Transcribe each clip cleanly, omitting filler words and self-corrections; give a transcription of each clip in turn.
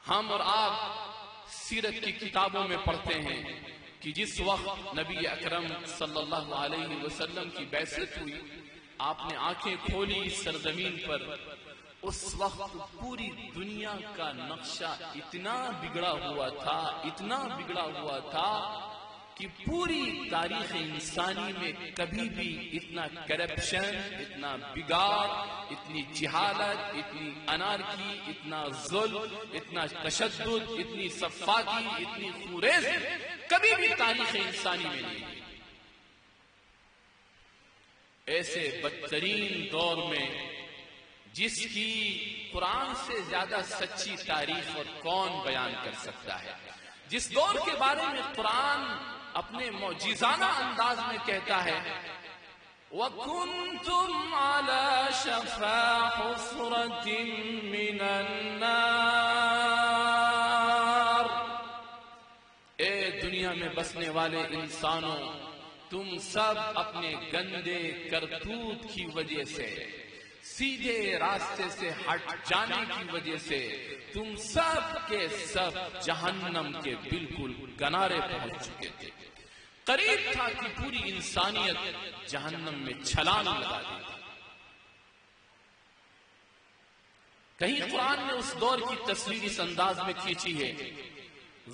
ہم اور آپ سیرت کی کتابوں میں پڑھتے ہیں کہ جس وقت نبی اکرم صلی اللہ علیہ وسلم کی بعثت ہوئی، آپ نے آنکھیں کھولی اس سرزمین پر، اس وقت پوری دنیا کا نقشہ اتنا بگڑا ہوا تھا کہ پوری تاریخ انسانی میں کبھی بھی اتنا کرپشن، اتنا بگاڑ، اتنی جہالت، اتنی انارکی، اتنا ظلم، اتنا تشدد، اتنی سفاکی، اتنی خوریز کبھی بھی تاریخ انسانی میں نہیں. ایسے بدترین دور میں جس کی قرآن سے زیادہ سچی تاریخ اور کون بیان کر سکتا ہے، جس دور کے بارے میں قرآن اپنے معجزانہ انداز میں کہتا ہے وَكُنْتُمْ عَلَى شَفَا حُفْرَةٍ مِّنَ النَّارِ، اے دنیا میں بسنے والے انسانوں، تم سب اپنے گندے کرتوت کی وجہ سے، سیدھے راستے سے ہٹ جانے کی وجہ سے تم سب کے سب جہنم کے بالکل کنارے پہنچ چکے تھے. قریب تھا کہ پوری انسانیت جہنم میں چھلانگ لگا دی. کہیں قرآن نے اس دور کی تصویر اس انداز میں کھینچی ہے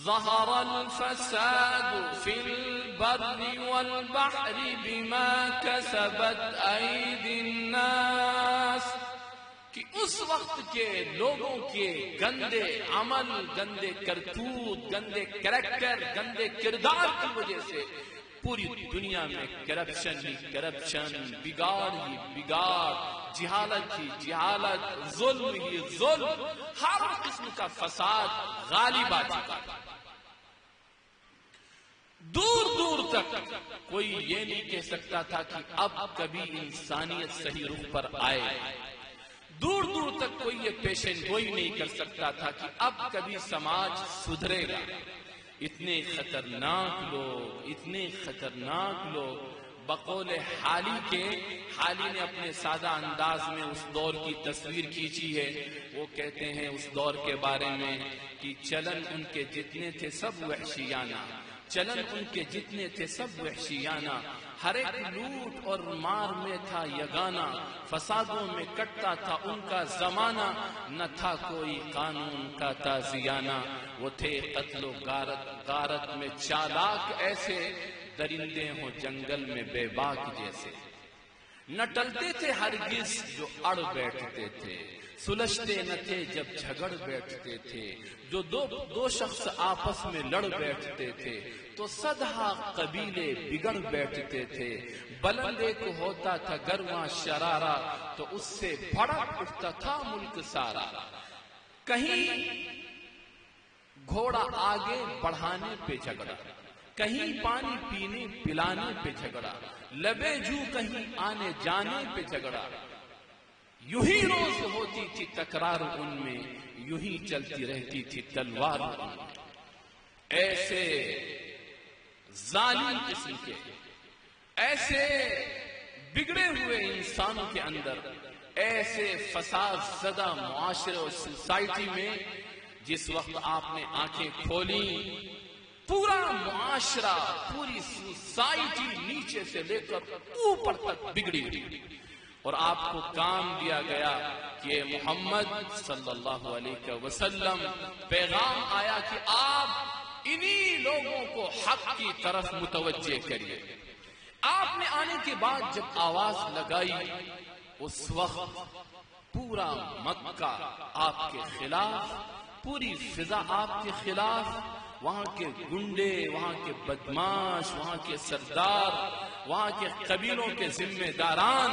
ظہر الفساد فی البر والبحر بما کسبت ایدی الناس، کہ اس وقت کے لوگوں کے گندے عمل، گندے کرتوت، گندے کریکٹر، گندے کردار کی وجہ سے پوری دنیا میں کرپشن ہی کرپشن، بگاڑ ہی بگاڑ، جہالت ہی جہالت، ظلم ہی ظلم، ہر قسم کا فساد غالب آ چکا. دور دور تک کوئی یہ نہیں کہہ سکتا تھا کہ اب کبھی انسانیت صحیح رخ پر آئے. دور دور تک کوئی یہ پیشن گوئی نہیں کر سکتا تھا کہ اب کبھی سماج سدھرے گا. اتنے خطرناک لوگ بقول حالی نے اپنے سادہ انداز میں اس دور کی تصویر کھینچی ہے. وہ کہتے ہیں اس دور کے بارے میں کہ چلن ان کے جتنے تھے سب وحشیانہ، ہر ایک لوٹ اور مار میں تھا یگانہ، فسادوں میں کٹتا تھا ان کا زمانہ، نہ تھا کوئی قانون کا تازیانہ. وہ تھے قتل و غارت میں چالاک ایسے، درندے ہوں جنگل میں بے باک جیسے. نہ ٹلتے تھے ہرگز جو اڑ بیٹھتے تھے، سلجھتے نہ تھے جب جھگڑ بیٹھتے تھے. جو دو شخص آپس میں لڑ بیٹھتے تھے تو صدہا قبیلے بگڑ بیٹھتے تھے. بلند ایک ہوتا تھا گرواں شرارہ، تو اس سے بھڑک اٹھتا تھا ملک سارا. کہیں گھوڑا آگے بڑھانے پہ جھگڑا، کہیں پانی پینے پلانے پہ جھگڑا، لبے جو کہیں آنے جانے پہ جھگڑا. یوں ہی روز ہوتی تھی تکرار ان میں، یوں ہی چلتی رہتی تھی تلوار ان میں. ایسے ظالم قسم کے، ایسے بگڑے ہوئے انسانوں کے اندر، ایسے فساد زدہ معاشرے اور سوسائٹی میں جس وقت آپ نے آنکھیں کھولی، پورا معاشرہ، پوری سوسائٹی نیچے سے لے کر اوپر تک بگڑی ہوئی. اور آپ کو کام دیا گیا کہ محمد صلی اللہ علیہ وسلم پیغام آیا کہ آپ انہی لوگوں کو حق کی طرف متوجہ کریے. آپ نے آنے کے بعد جب آواز لگائی، اس وقت پورا مکہ آپ کے خلاف، پوری فضا آپ کے خلاف، وہاں کے گنڈے، وہاں کے بدماش، وہاں کے سردار، وہاں کے قبیلوں کے ذمہ داران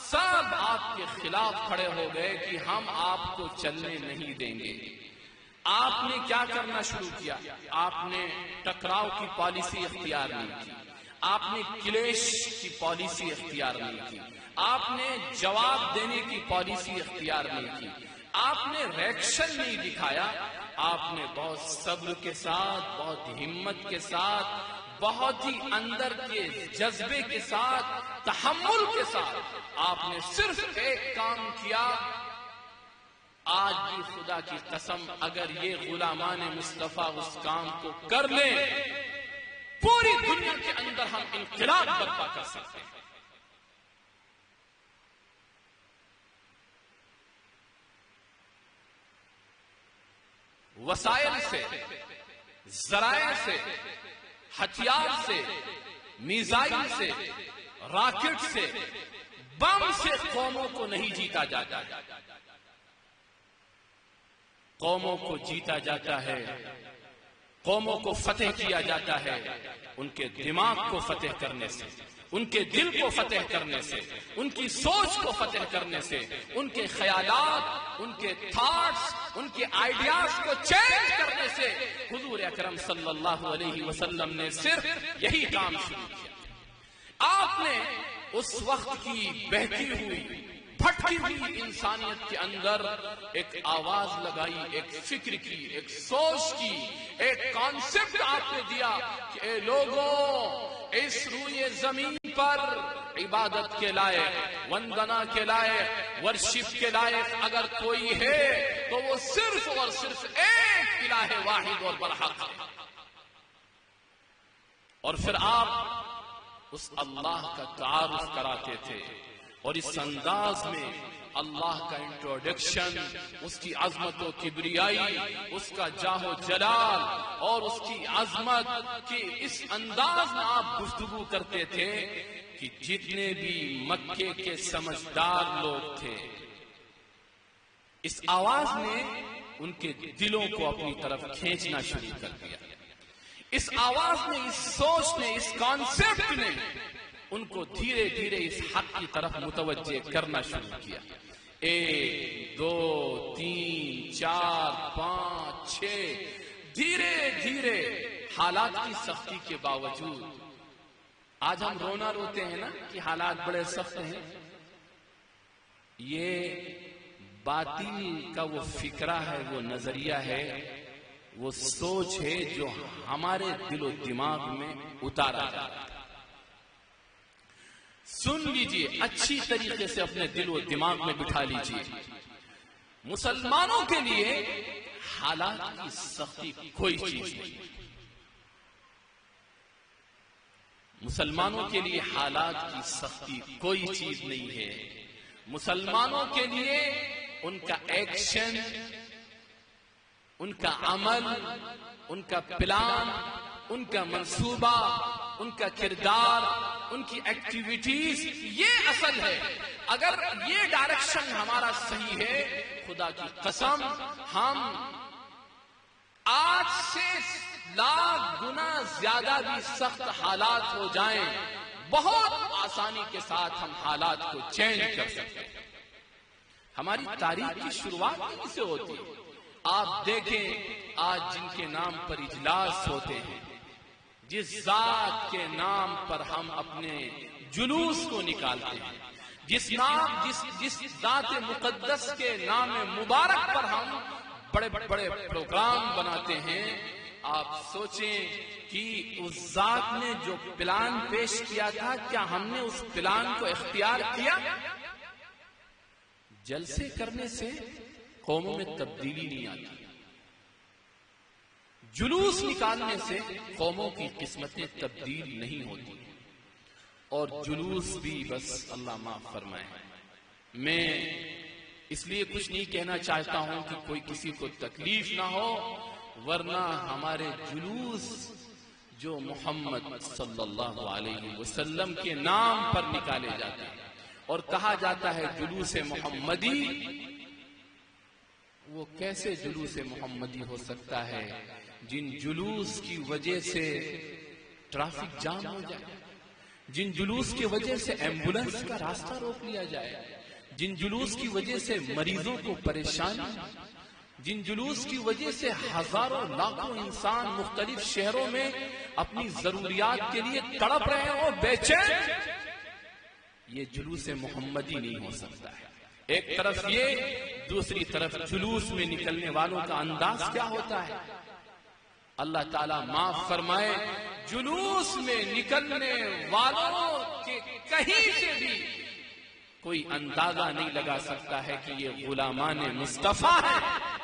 سب آپ کے خلاف کھڑے ہو گئے کہ ہم آپ کو چلنے نہیں دیں گے. آپ نے کیا کرنا شروع کیا؟ آپ نے ٹکراؤ کی پالیسی اختیار نہیں کی، آپ نے کلیش کی پالیسی اختیار نہیں کی، آپ نے جواب دینے کی پالیسی اختیار نہیں کی، آپ نے ریئیکشن نہیں دکھایا. آپ نے بہت صبر کے ساتھ، بہت ہمت کے ساتھ، بہت ہی اندر کے جذبے کے ساتھ، تحمل کے ساتھ آپ نے صرف ایک کام کیا آج بھی خدا کی قسم اگر یہ غلامان مصطفیٰ اس کام کو کر لیں، پوری دنیا کے اندر ہم انقلاب برپا کر سکتے ہیں۔ وسائل سے، ذرائع سے، ہتھیار سے، میزائل سے، راکٹ سے، بم سے قوموں کو نہیں جیتا جاتا، قوموں کو جیتا جاتا ہے، قوموں کو فتح کیا جاتا ہے ان کے دماغ کو فتح کرنے سے، ان کے دل کو فتح کرنے سے، ان کی سوچ کو فتح کرنے سے، ان کے خیالات، ان کے تھاٹس، ان کے آئیڈیاز کو چینج کرنے سے۔ حضور اکرم صلی اللہ علیہ وسلم نے صرف یہی کام شروع کیا۔ آپ نے اس وقت کی بہتی ہوئی، بھٹکی ہوئی انسانیت کے اندر ایک آواز لگائی، ایک فکر کی، ایک سوچ کی، ایک کانسیپٹ آپ نے دیا کہ اے لوگوں، اس روئے زمین پر عبادت کے لائق، وندنا کے لائق، ورشپ کے لائق اگر کوئی ہے تو وہ صرف اور صرف ایک الہ واحد اور برحق ہے۔ اور پھر آپ اس اللہ کا تعارف کراتے تھے، اور اس انداز میں اللہ کا انٹروڈکشن، اس کی عظمت و کبریائی، اس کا جاہ و جلال اور اس کی عظمت کی اس انداز میں آپ گفتگو کرتے تھے کہ جتنے بھی مکے کے سمجھدار لوگ تھے، اس آواز نے ان کے دلوں کو اپنی طرف کھینچنا شروع کر دیا۔ اس آواز نے، اس سوچ نے، اس کانسیپٹ نے ان کو دھیرے دھیرے اس حق کی طرف متوجہ کرنا شروع کیا۔ 1 2 3 4 5 6 دھیرے دھیرے حالات کی سختی کے باوجود، آج ہم رونا روتے ہیں نا کہ حالات بڑے سخت ہیں، یہ باطل کا وہ فکرہ ہے، وہ نظریہ ہے، وہ سوچ ہے جو ہمارے دل و دماغ میں اتارا جاتا ہے۔ سن لیجئے، اچھی طریقے سے اپنے دل و دماغ میں بٹھا لیجئے، مسلمانوں کے لیے حالات کی سختی کوئی چیز نہیں، مسلمانوں کے لیے حالات کی سختی کوئی چیز نہیں ہے۔ مسلمانوں کے لیے ان کا ایکشن، ان کا عمل، ان کا پلان، ان کا منصوبہ، ان کا کردار، ان کی ایکٹیویٹیز، یہ اصل ہے۔ اگر یہ ڈائریکشن ہمارا صحیح ہے، خدا کی قسم ہم آج سے لاکھ گنا زیادہ بھی سخت حالات ہو جائیں، بہت آسانی کے ساتھ ہم حالات کو چینج کر سکتے ہیں۔ ہماری تاریخ کی شروعات کیسے ہوتی ہے؟ آپ دیکھیں آج جن کے نام پر اجلاس ہوتے ہیں، جس ذات کے نام پر ہم اپنے جلوس کو نکالتے ہیں، جس ذات مقدس کے نام مبارک پر ہم بڑے بڑے پروگرام بناتے ہیں، آپ سوچیں کہ اس ذات نے جو پلان پیش کیا تھا، کیا ہم نے اس پلان کو اختیار کیا؟ جلسے کرنے سے قوموں میں تبدیلی نہیں آتی، جلوس نکالنے سے قوموں کی قسمتیں تبدیل نہیں ہوتی، اور جلوس بھی بس اللہ معاف فرمائے۔ میں اس لیے کچھ نہیں کہنا چاہتا ہوں کہ کوئی کسی کو تکلیف نہ ہو، ورنہ ہمارے جلوس جو محمد صلی اللہ علیہ وسلم کے نام پر نکالے جاتے ہیں اور کہا جاتا ہے جلوس محمدی، وہ کیسے جلوس محمدی ہو سکتا ہے جن جلوس کی وجہ سے ٹریفک جام ہو جائے، جن جلوس کی وجہ سے ایمبولنس کا راستہ روک لیا جائے، جن جلوس کی وجہ سے مریضوں کو پریشانی، جن جلوس کی وجہ سے ہزاروں لاکھوں انسان مختلف شہروں میں اپنی ضروریات کے لیے تڑپ رہے ہیں اور بے چین، یہ جلوس محمدی نہیں ہو سکتا ہے۔ ایک طرف یہ، دوسری طرف جلوس میں نکلنے والوں کا انداز کیا ہوتا ہے؟ اللہ تعالیٰ معاف فرمائے، جلوس میں نکلنے والوں کے کہیں سے بھی کوئی اندازہ نہیں لگا سکتا ہے کہ یہ غلامان مصطفیٰ ہیں۔